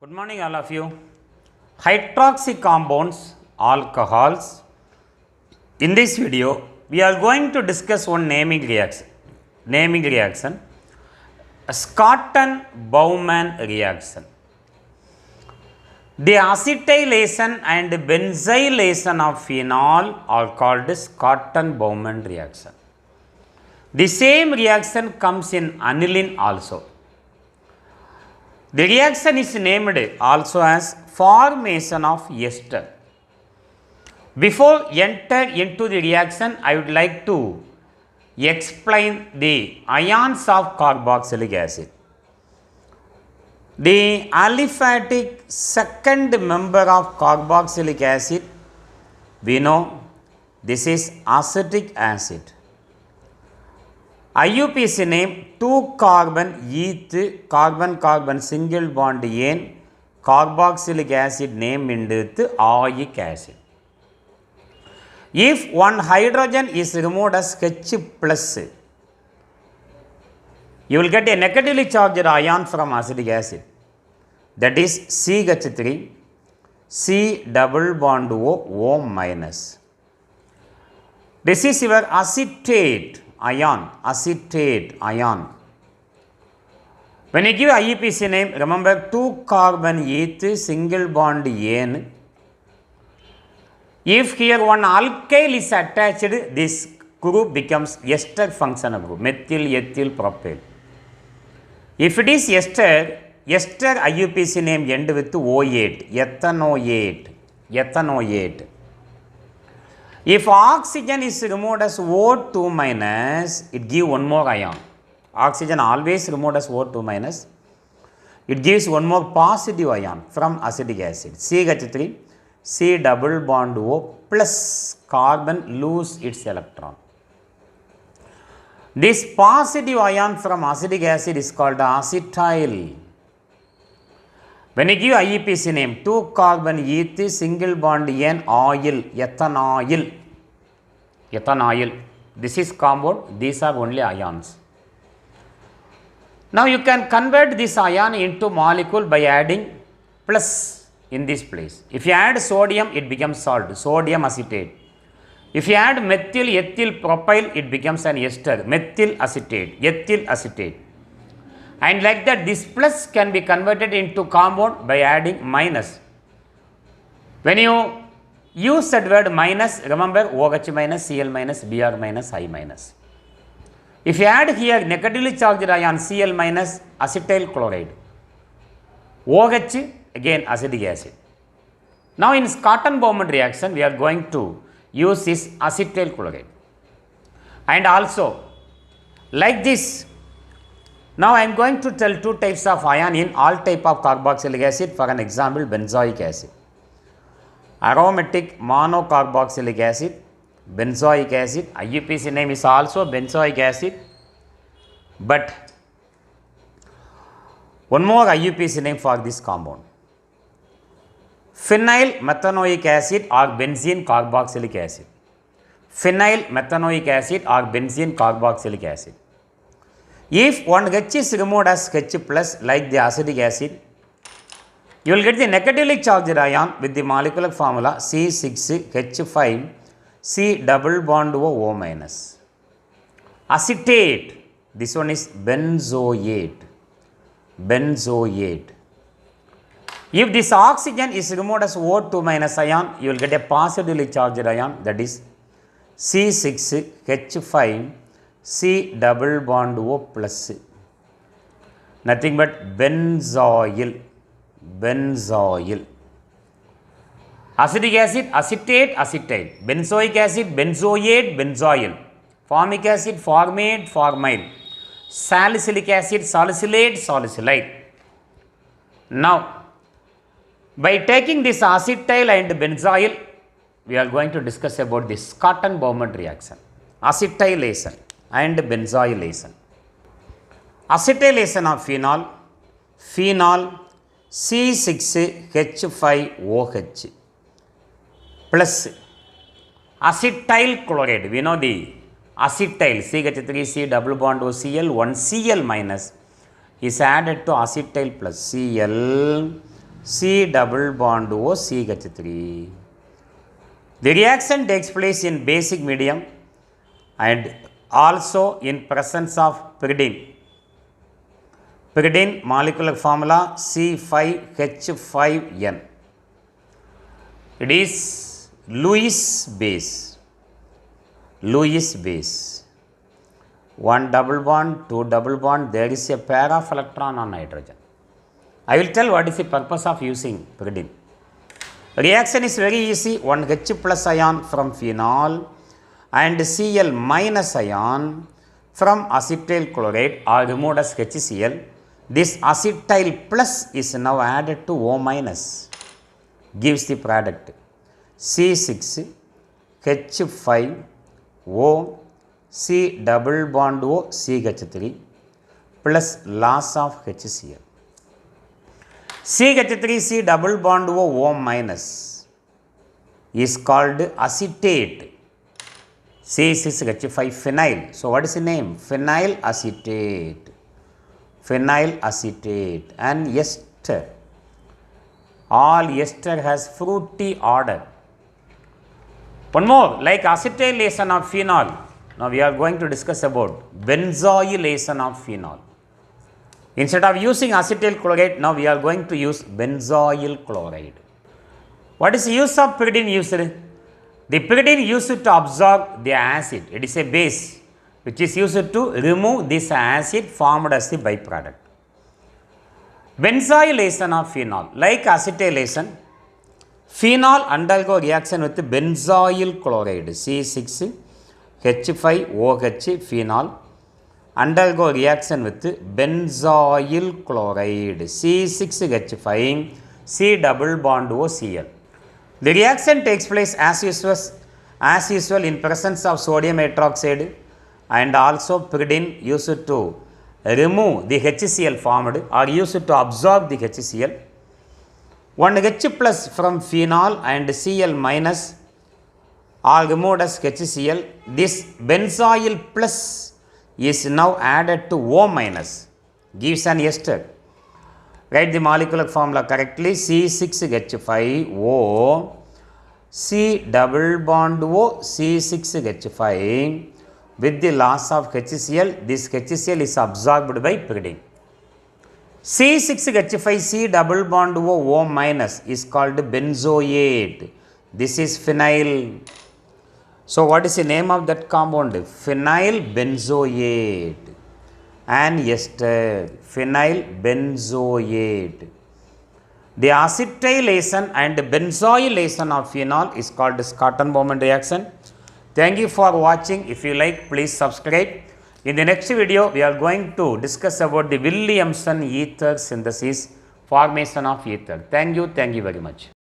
Good morning, all of you. Hydroxy compounds, alcohols. In this video, we are going to discuss one naming reaction. A Scotton-Bowman reaction. The acetylation and benzylation of phenol are called Scotton-Bowman reaction. The same reaction comes in aniline also. The reaction is named also as formation of ester. Before enter into the reaction, I would like to explain the ions of carboxylic acid. The aliphatic second member of carboxylic acid, we know this is acetic acid. IUPAC name 2-carbon eth carbon single bond ane carboxylic acid name into oic acid. If one hydrogen is removed as H plus, you will get a negatively charged ion from acetic acid, that is CH3 C double bond O minus. This is your acetate ion. When you give IUPAC name, remember 2-carbon eth single bond ane. If here one alkyl is attached, this group becomes ester functional group, methyl ethyl propyl. If it is ester IUPAC name end with O8, ethanoate. If oxygen is removed as O2 minus, it gives one more ion. Oxygen always removed as O2 minus. It gives one more positive ion from acetic acid. CH3, C double bond O plus carbon lose its electron. This positive ion from acetic acid is called acetyl. When you give IUPAC name, 2-carbon eth single bond ane oil, ethanoyl. This is compound, these are only ions. Now you can convert this ion into molecule by adding plus in this place. If you add sodium, it becomes salt, sodium acetate. If you add methyl ethyl propyl, it becomes an ester, methyl acetate. And like that, this plus can be converted into compound by adding minus. When you use that word minus, remember OH minus, Cl minus, Br minus, I minus. If you add here negatively charged ion Cl minus, acetyl chloride. OH again acetic acid. Now in Scotton-Bowman reaction, we are going to use this acetyl chloride. And also, like this, now I am going to tell two types of ion in all type of carboxylic acid. For an example, benzoic acid. Aromatic monocarboxylic acid, benzoic acid. IUPAC name is also benzoic acid. But one more IUPAC name for this compound. Phenyl methanoic acid or benzene carboxylic acid. Phenyl methanoic acid or benzene carboxylic acid. If one H is removed as H plus like the acetic acid, you will get the negatively charged ion with the molecular formula C6H5 C double bond O minus. Acetate, this one is benzoate. If this oxygen is removed as O2 minus ion, you will get a positively charged ion, that is C6H5 C double bond O plus, nothing but benzoyl. Acetic acid, acetate, acetyl. Benzoic acid, benzoate, benzoyl. Formic acid, formate, formyl. Salicylic acid, salicylate, salicylate. Now, by taking this acetyl and benzoyl, we are going to discuss about this Scotton-Bowman reaction. Acetylation and benzylation. Acetylation of phenol C6H5OH plus acetyl chloride. We know the acetyl CH3 C double bond OCl, 1 Cl minus is added to acetyl plus Cl C double bond O CH3. The reaction takes place in basic medium and also in presence of pyridine. Pyridine molecular formula C5H5N. It is Lewis base. Lewis base. One double bond, two double bond, there is a pair of electron on nitrogen. I will tell what is the purpose of using pyridine. Reaction is very easy. One H plus ion from phenol and Cl minus ion from acetyl chloride are removed as HCl. This acetyl plus is now added to O minus, gives the product C6H5O C double bond O CH3 plus loss of HCl. CH3C double bond O minus is called acetate. C6H5 phenyl. So what is the name? Phenyl acetate. Phenyl acetate and ester. All ester has fruity odor. One more, like acetylation of phenol. Now we are going to discuss about benzoylation of phenol. Instead of using acetyl chloride, now we are going to use benzoyl chloride. What is the use of pyridine used? The pyridine used to absorb the acid. It is a base which is used to remove this acid formed as the byproduct. Benzoylation of phenol, like acetylation, phenol undergo reaction with benzoyl chloride C6H5OH phenol undergo reaction with benzoyl chloride C6H5 C double bond OCl. The reaction takes place as usual in presence of sodium hydroxide and also pyridine used to remove the HCl formed or used to absorb the HCl. One H plus from phenol and Cl minus are removed as HCl. This benzoyl plus is now added to O minus, gives an ester. Write the molecular formula correctly. C6H5O C double bond O C6H5 with the loss of HCl. This HCl is absorbed by pyridine. C6H5C double bond O minus is called benzoate. This is phenyl. So what is the name of that compound? Phenyl benzoate and ester. Phenyl benzoate. The acetylation and benzoylation of phenol is called Scotton-Bowman reaction. Thank you for watching. If you like, please subscribe. In the next video, we are going to discuss about the Williamson ether synthesis, formation of ether. Thank you very much.